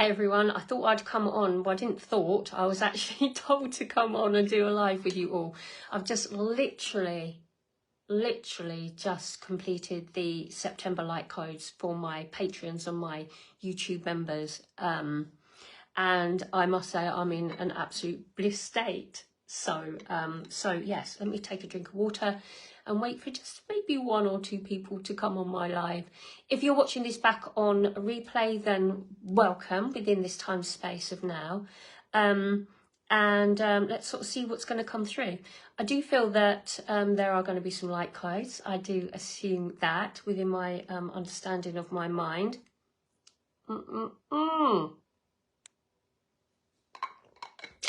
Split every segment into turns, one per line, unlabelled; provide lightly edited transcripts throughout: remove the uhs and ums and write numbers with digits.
Hey everyone, I thought I'd come on, but I didn't thought, I was actually told to come on and do a live with you all. I've just literally just completed the September light codes for my patrons and my YouTube members. And I must say I'm in an absolute bliss state. So yes, let me take a drink of water and wait for just maybe 1 or 2 people to come on my live. If you're watching this back on replay, then welcome within this time space of now. Let's sort of see what's going to come through. I do feel that there are going to be some light codes. I do assume that within my understanding of my mind.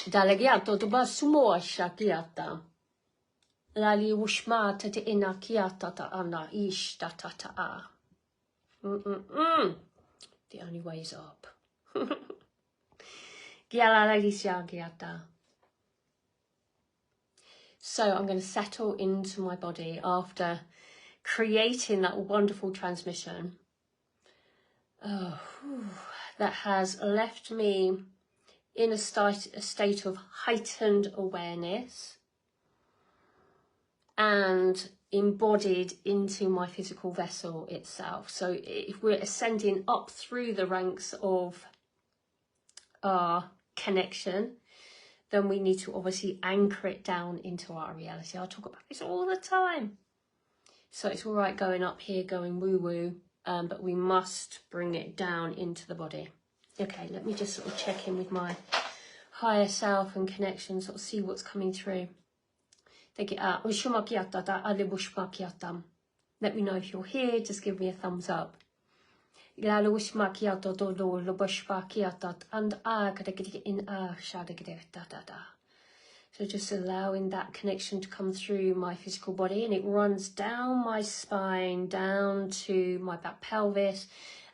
Delegiato to sumo shakiata. Lali wushmata te inakiata ta ana ish ta ta ta a. The only way is up. So I'm going to settle into my body after creating that wonderful transmission. That has left me in a state of heightened awareness and embodied into my physical vessel itself. So if we're ascending up through the ranks of our connection, then we need to obviously anchor it down into our reality. I talk about this all the time. So it's all right going up here, going woo-woo, but we must bring it down into the body. Okay, let me just sort of check in with my higher self and connection, sort of see what's coming through. Let me know if you're here, just give me a thumbs up. So just allowing that connection to come through my physical body, and it runs down my spine, down to my back pelvis,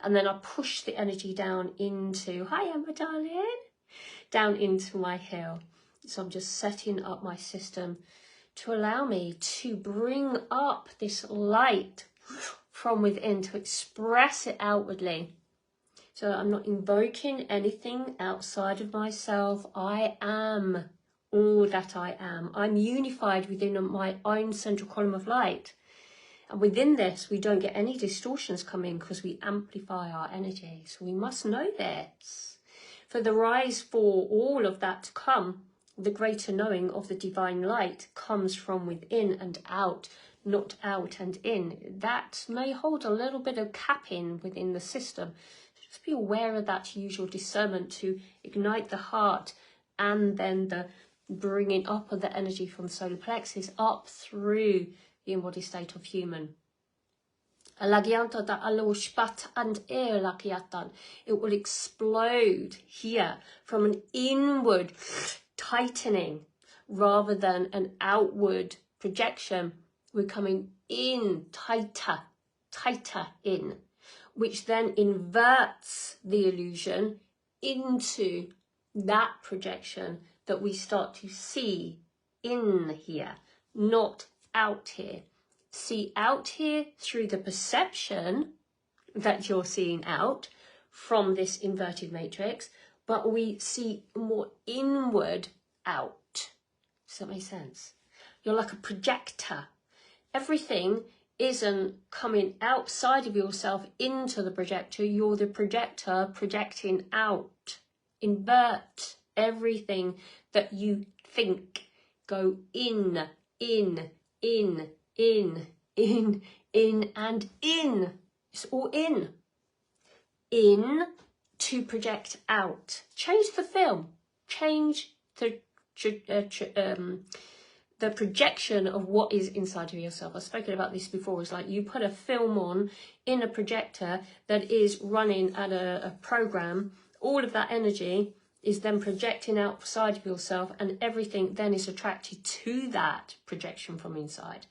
and then I push the energy down into, hi Emma darling, down into my heel. So I'm just setting up my system to allow me to bring up this light from within, to express it outwardly. So I'm not invoking anything outside of myself. I am all that I am. I'm unified within my own central column of light. And within this, we don't get any distortions coming because we amplify our energy. So we must know this. For the rise for all of that to come, the greater knowing of the divine light comes from within and out, not out and in. That may hold a little bit of capping within the system. Just be aware of that usual discernment to ignite the heart, and then the bringing up of the energy from the solar plexus up through the embodied state of human. It will explode here from an inward tightening rather than an outward projection. We're coming in tighter in, which then inverts the illusion into that projection that we start to see in here, not out here. See out here through the perception that you're seeing out from this inverted matrix, but we see more inward out. Does that make sense? You're like a projector. Everything isn't coming outside of yourself into the projector. You're the projector projecting out. Invert everything that you think. Go in, and in. It's all in. In to project out. Change the film. Change the projection of what is inside of yourself. I've spoken about this before. It's like you put a film on in a projector that is running at a program. All of that energy is then projecting outside of yourself, and everything then is attracted to that projection from inside.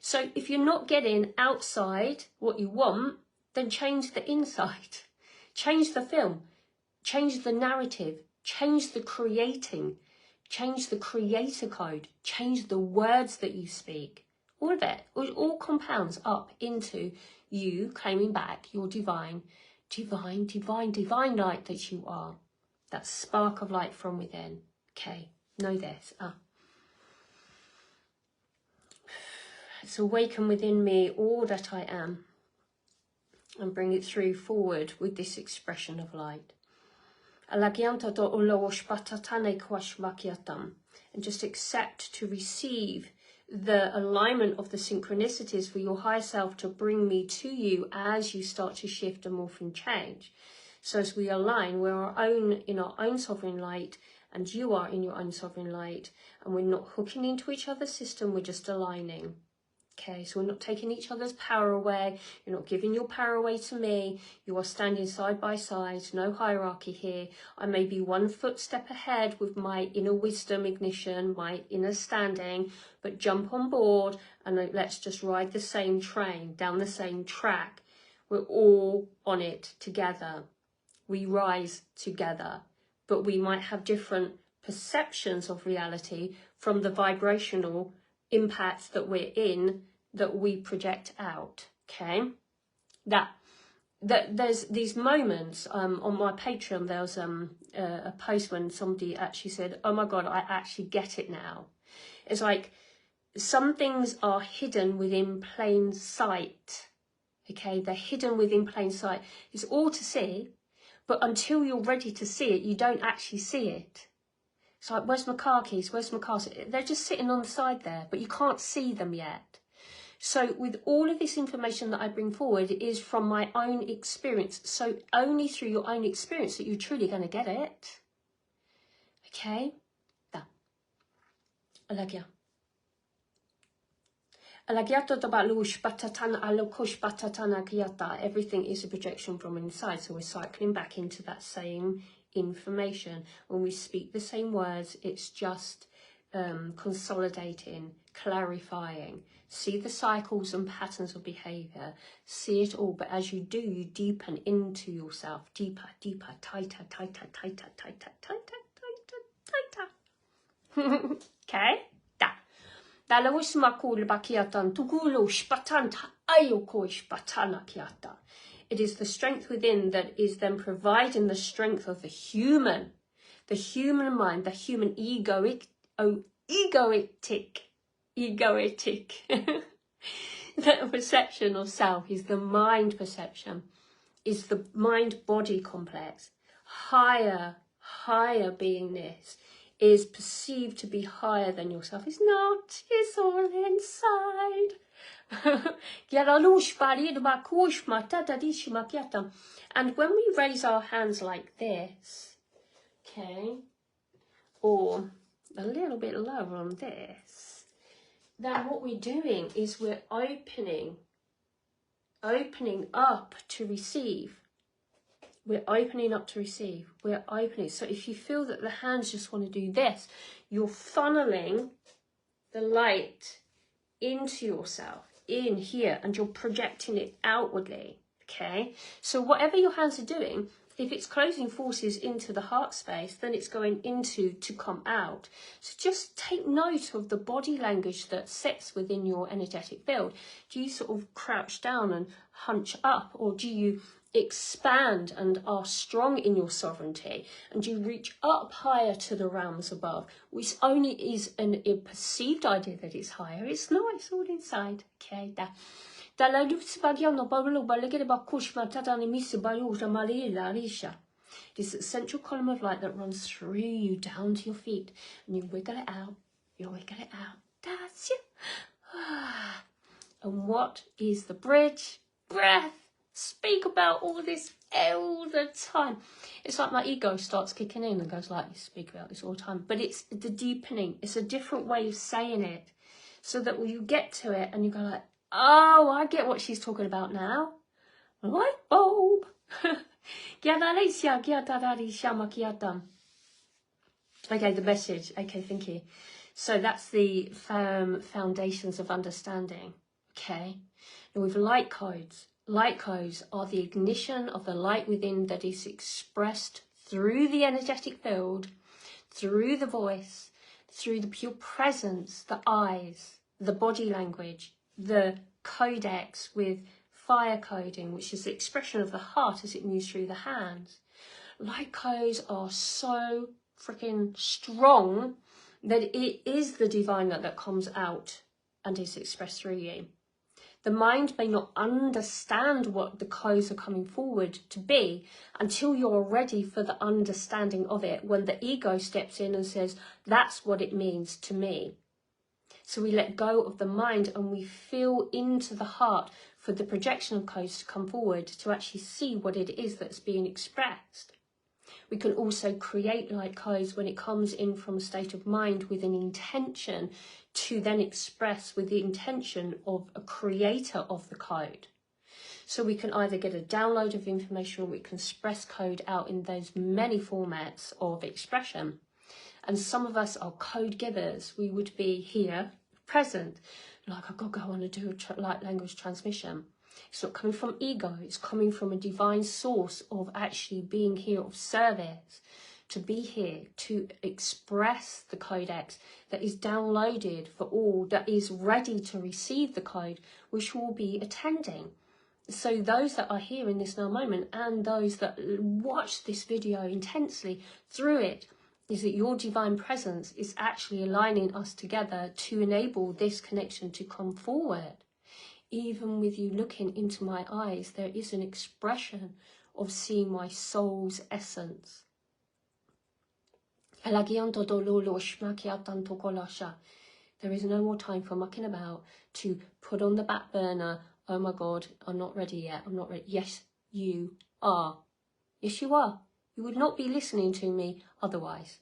So if you're not getting outside what you want, then change the inside. Change the film. Change the narrative. Change the creating. Change the creator code. Change the words that you speak. All of it. It all compounds up into you claiming back your divine divine, divine, divine light that you are. That spark of light from within. Okay, know this. It's awaken within me all that I am, and bring it through forward with this expression of light. And just accept to receive the alignment of the synchronicities for your higher self to bring me to you as you start to shift and morph and change. So as we align, we're in our own sovereign light, and you are in your own sovereign light, and we're not hooking into each other's system, we're just aligning. Okay, so we're not taking each other's power away. You're not giving your power away to me. You are standing side by side, no hierarchy here. I may be 1 footstep ahead with my inner wisdom ignition, my inner standing, but jump on board and let's just ride the same train, down the same track. We're all on it together. We rise together, but we might have different perceptions of reality from the vibrational impacts that we're in, that we project out. Okay, that there's these moments on my Patreon. There was a post when somebody actually said, oh my god, I actually get it now. It's like some things are hidden within plain sight. Okay, they're hidden within plain sight. It's all to see, but until you're ready to see it, you don't actually see it. It's like, where's my car keys? Where's my car? They're just sitting on the side there, but you can't see them yet. So with all of this information that I bring forward, it is from my own experience. So only through your own experience that you're truly going to get it. Okay? That. Alagya. Everything is a projection from inside. So we're cycling back into that same information. When we speak the same words, it's just consolidating, clarifying. See the cycles and patterns of behavior, see it all, but as you do, you deepen into yourself, deeper, deeper, tighter, tighter, tighter, tighter, tighter, tighter, tighter. Okay? It is the strength within that is then providing the strength of the human mind, the human egoic. The perception of self is the mind perception, is the mind-body complex. Higher beingness is perceived to be higher than yourself. It's not, it's all inside. And when we raise our hands like this, okay, or a little bit lower on this, then what we're doing is we're opening up to receive. We're opening up to receive. We're opening. So if you feel that the hands just want to do this, you're funneling the light into yourself, in here, and you're projecting it outwardly. Okay? So whatever your hands are doing, if it's closing forces into the heart space, then it's going into to come out. So just take note of the body language that sits within your energetic field. Do you sort of crouch down and hunch up, or do you expand and are strong in your sovereignty, and you reach up higher to the realms above, which only is a perceived idea that it's higher. It's not, it's all inside. Okay, that. It is the central column of light that runs through you down to your feet, and you wiggle it out, you wiggle it out. That's it. And what is the bridge? Breath. Speak about all this all the time. It's like my ego starts kicking in and goes like, you speak about this all the time. But it's the deepening. It's a different way of saying it, so that when you get to it and you go like, oh, I get what she's talking about now. Light bulb. Okay, the message. Okay, thank you. So that's the foundations of understanding. Okay. And with light codes. Light codes are the ignition of the light within that is expressed through the energetic field, through the voice, through the pure presence, the eyes, the body language, the codex with fire coding, which is the expression of the heart as it moves through the hands. Light codes are so freaking strong that it is the divine that comes out and is expressed through you. The mind may not understand what the codes are coming forward to be until you're ready for the understanding of it, when the ego steps in and says, that's what it means to me. So we let go of the mind and we feel into the heart for the projection of codes to come forward, to actually see what it is that's being expressed. We can also create light codes when it comes in from a state of mind with an intention to then express with the intention of a creator of the code. So we can either get a download of information, or we can express code out in those many formats of expression. And some of us are code givers. We would be here, present, like, I've got to go on and do a light language transmission. It's not coming from ego, it's coming from a divine source of actually being here of service, to be here to express the codex that is downloaded for all that is ready to receive the code, which will be attending. So those that are here in this now moment, and those that watch this video intensely through it, is that your divine presence is actually aligning us together to enable this connection to come forward. Even with you looking into my eyes, there is an expression of seeing my soul's essence. There is no more time for mucking about, to put on the back burner, oh my God, I'm not ready yet, I'm not ready. Yes, you are. Yes, you are. You would not be listening to me otherwise.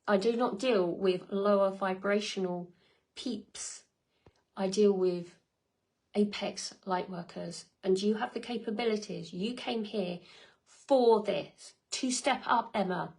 I do not deal with lower vibrational peeps. I deal with apex light workers, and you have the capabilities. You came here for this, to step up, Emma,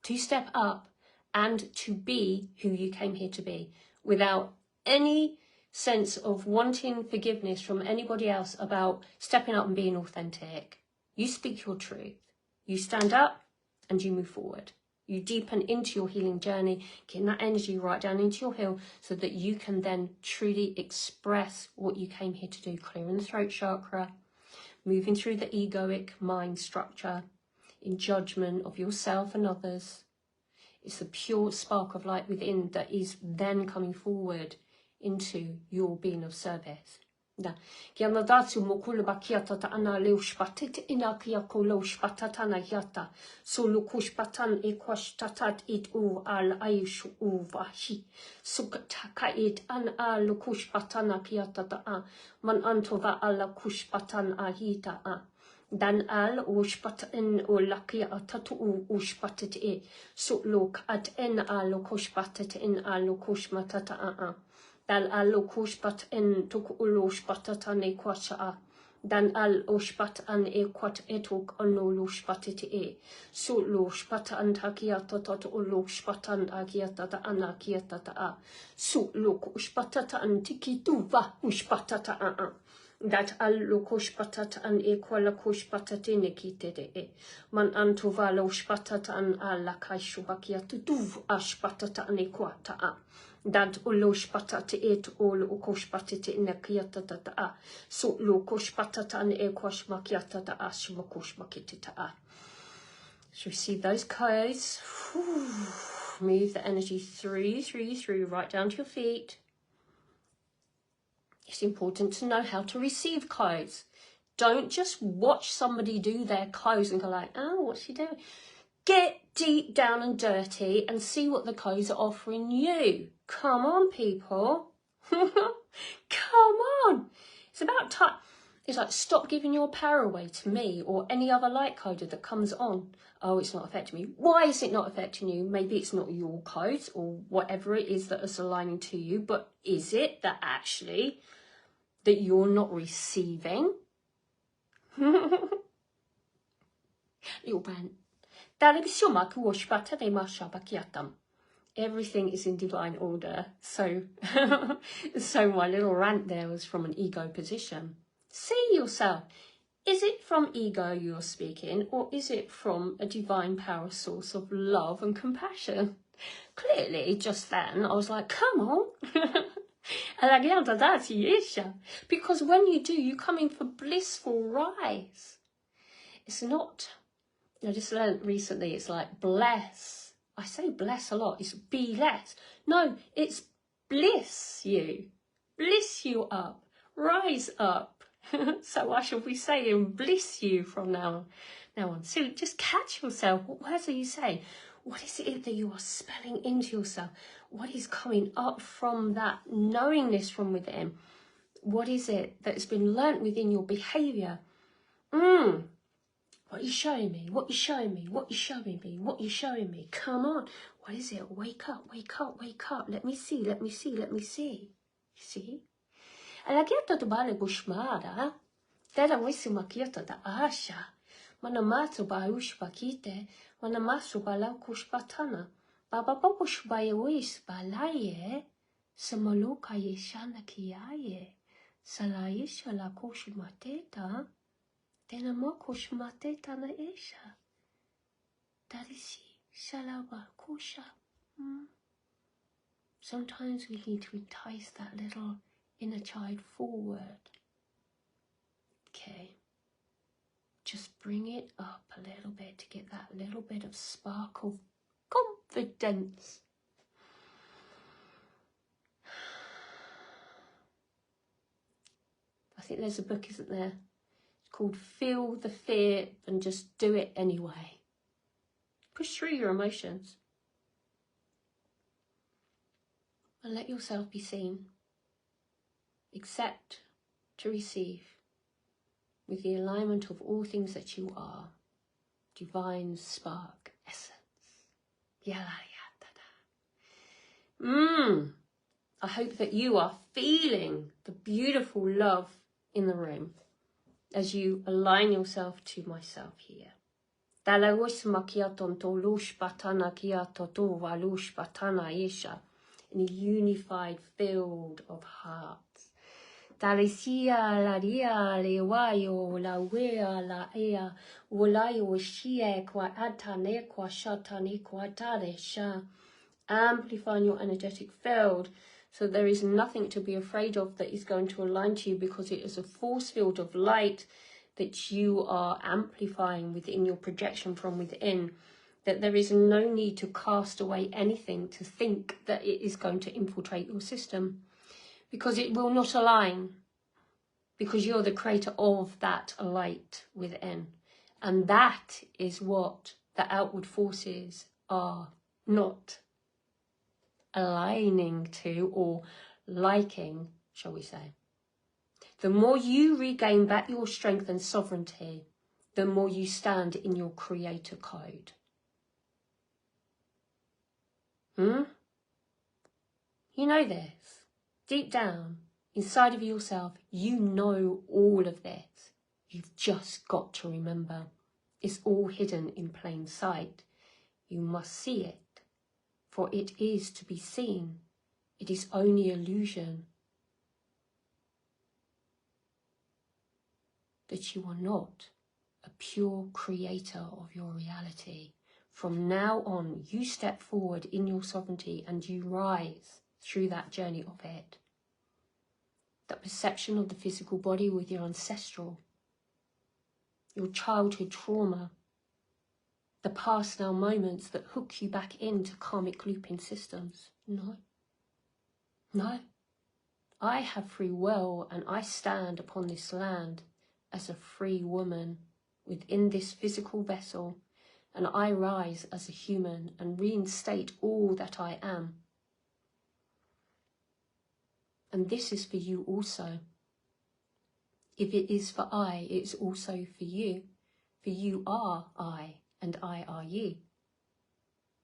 to step up and to be who you came here to be, without any sense of wanting forgiveness from anybody else about stepping up and being authentic. You speak your truth. You stand up and you move forward. You deepen into your healing journey, getting that energy right down into your heel so that you can then truly express what you came here to do, clearing the throat chakra, moving through the egoic mind structure, in judgment of yourself and others. It's the pure spark of light within that is then coming forward into your being of service. Kiana datu mokulu bakiata ta ana leush patit ina kia koloush patatana hiata. Sulu kush patan e kwash tatat it u al ayush u vahi. Sukataka it an a lukush patana kiata ta a. Man antova ala kush patan ahita a. Dan al ushpat in o lakia atatu u ushpatit e. Sutluk at en a lukush patit in a lukush matata a. Dal al okushpat en tuk uloshpatatan e kwacha. Dan al oshpat an e kwat etuk onoloshpatit e. Su loshpat an takiata tot uloshpatan agiata ta anakiata ta a. Su lok ushpatata an tikituva ushpatata a. Dat al lokoshpatata an e kwala koshpatatine kitede e. Man antova loshpatata an ala kaishubakiatu tuv ashpatata an e kwata a. Dant ulosh patata et ol ukosh patata in a kiatata a. So lokosh patata and ekwash makiatata ash makosh makitita a. So receive those codes. Move the energy through, right down to your feet. It's important to know how to receive codes. Don't just watch somebody do their codes and go like, oh, what's she doing? Get deep down and dirty and see what the codes are offering you. Come on, people. Come on. It's about time. It's like, stop giving your power away to me or any other light coder that comes on. Oh, it's not affecting me. Why is it not affecting you? Maybe it's not your codes or whatever it is that is aligning to you, but is it that actually that you're not receiving? Little rant. Everything is in divine order. So, so my little rant there was from an ego position. See yourself. Is it from ego you're speaking, or is it from a divine power source of love and compassion? Clearly, just then, I was like, come on. Because when you do, you come in for blissful rise. It's not, I just learned recently, it's like bless. I say bless a lot, it's be less. No, it's bliss you. Bliss you up. Rise up. So I shall be saying bliss you from now on. So just catch yourself. What words are you saying? What is it that you are spelling into yourself? What is coming up from that knowingness from within? What is it that's been learnt within your behaviour? What are you showing me? What are you showing me? What are you showing me? What are you showing me? Come on. What is it? Wake up, wake up, wake up. Let me see, let me see, let me see. You see? Alla chiata to bale bushmada. Tera wisi makiata da asha. Mana matsu ba ushba kite. Mana masu ba la kushbatana. Baba babushba ye wis ba laye. Samaluka ye shana kiaye. Salaye shala kushmateta. Tena mo kushmateta na esha. Darisi shalaba kusha. Sometimes we need to entice that little inner child forward. Okay. Just bring it up a little bit to get that little bit of spark of confidence. I think there's a book, isn't there? It's called Feel the Fear and Just Do It Anyway. Push through your emotions. And let yourself be seen. Accept to receive with the alignment of all things that you are. Divine spark essence. I hope that you are feeling the beautiful love in the room as you align yourself to myself here. In a unified field of hearts. Talisia la ria le wayo la wea la ea wolayo shie kwa atane kwa shatane kwa tare sha. Amplifying your energetic field so there is nothing to be afraid of that is going to align to you, because it is a force field of light that you are amplifying within your projection from within. That there is no need to cast away anything to think that it is going to infiltrate your system, because it will not align, because you're the creator of that light within. And that is what the outward forces are not aligning to or liking, shall we say. The more you regain back your strength and sovereignty, the more you stand in your creator code. You know this. Deep down, inside of yourself, you know all of this. You've just got to remember. It's all hidden in plain sight. You must see it, for it is to be seen. It is only illusion. That you are not a pure creator of your reality. From now on, you step forward in your sovereignty and you rise through that journey of it. That perception of the physical body with your ancestral, your childhood trauma, the past now moments that hook you back into karmic looping systems. No. I have free will and I stand upon this land as a free woman within this physical vessel, and I rise as a human and reinstate all that I am. And this is for you also. If it is for I, it's also for you. For you are I, and I are you.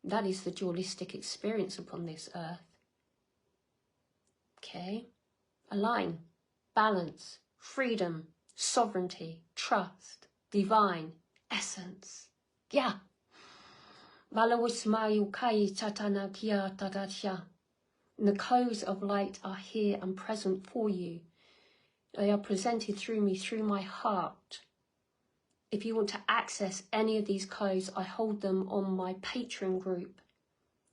That is the dualistic experience upon this earth. Okay? Align, balance, freedom, sovereignty, trust, divine, essence. Yeah. The codes of light are here and present for you. They are presented through me, through my heart. If you want to access any of these codes, I hold them on my Patreon group.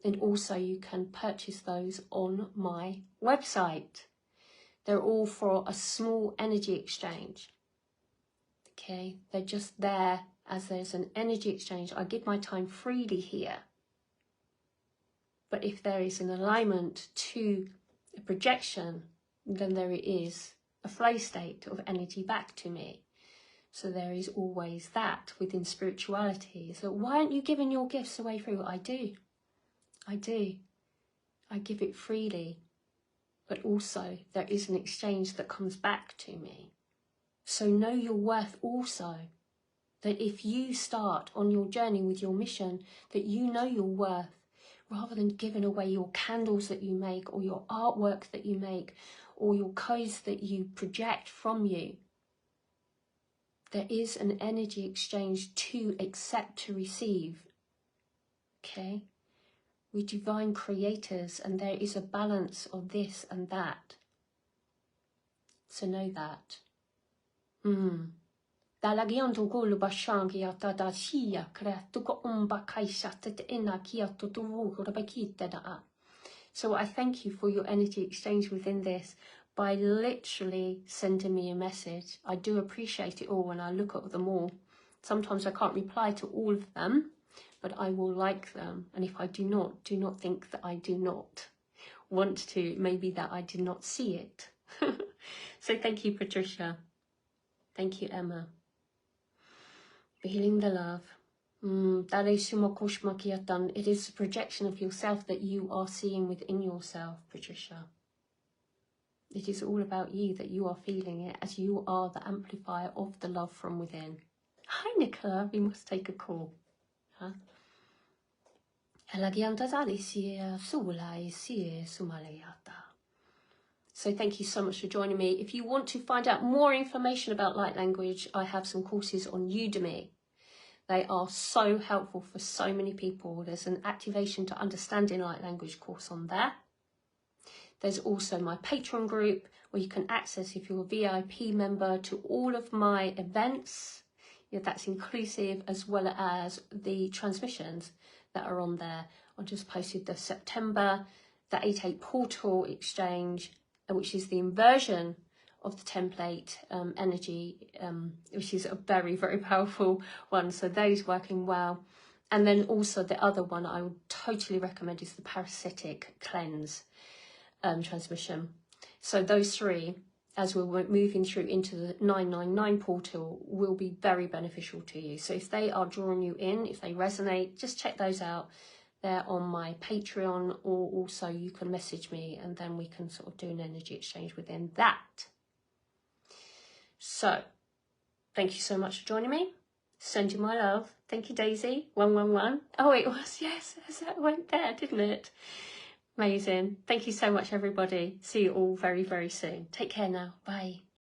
And also you can purchase those on my website. They're all for a small energy exchange. Okay, they're just there as there's an energy exchange. I give my time freely here. But if there is an alignment to a projection, then there is a flow state of energy back to me. So there is always that within spirituality. So why aren't you giving your gifts away free? Well, I do. I do. I give it freely. But also there is an exchange that comes back to me. So know your worth also. That if you start on your journey with your mission, that you know your worth, rather than giving away your candles that you make, or your artwork that you make, or your codes that you project from you. There is an energy exchange to accept, to receive. Okay? We're divine creators, and there is a balance of this and that. So know that. Dalagian to gulu bashangi atada shia creatu ko kaisha te ina kia to tuvu rabakita da. So I thank you for your energy exchange within this by literally sending me a message. I do appreciate it all when I look at them all. Sometimes I can't reply to all of them, but I will like them. And if I do not think that I do not want to, maybe that I did not see it. So thank you, Patricia. Thank you, Emma. Feeling the love. It is a projection of yourself that you are seeing within yourself, Patricia. It is all about you, that you are feeling it as you are the amplifier of the love from within. Hi, Nicola. We must take a call. Huh? So thank you so much for joining me. If you want to find out more information about light language, I have some courses on Udemy. They are so helpful for so many people. There's an Activation to Understanding Light Language course on there. There's also my Patreon group where you can access, if you're a VIP member, to all of my events. Yeah, that's inclusive, as well as the transmissions that are on there. I just posted the September, the 8/8 portal exchange, which is the inversion of the template energy, which is a very, very powerful one. So those working well. And then also the other one I would totally recommend is the parasitic cleanse transmission. So those three, as we're moving through into the 999 portal, will be very beneficial to you. So if they are drawing you in, if they resonate, just check those out. They're on my Patreon, or also you can message me and then we can sort of do an energy exchange within that. So, thank you so much for joining me. Send you my love. Thank you, Daisy. 111. Oh, it was, yes, that went there, didn't it? Amazing. Thank you so much, everybody. See you all very, very soon. Take care now. Bye.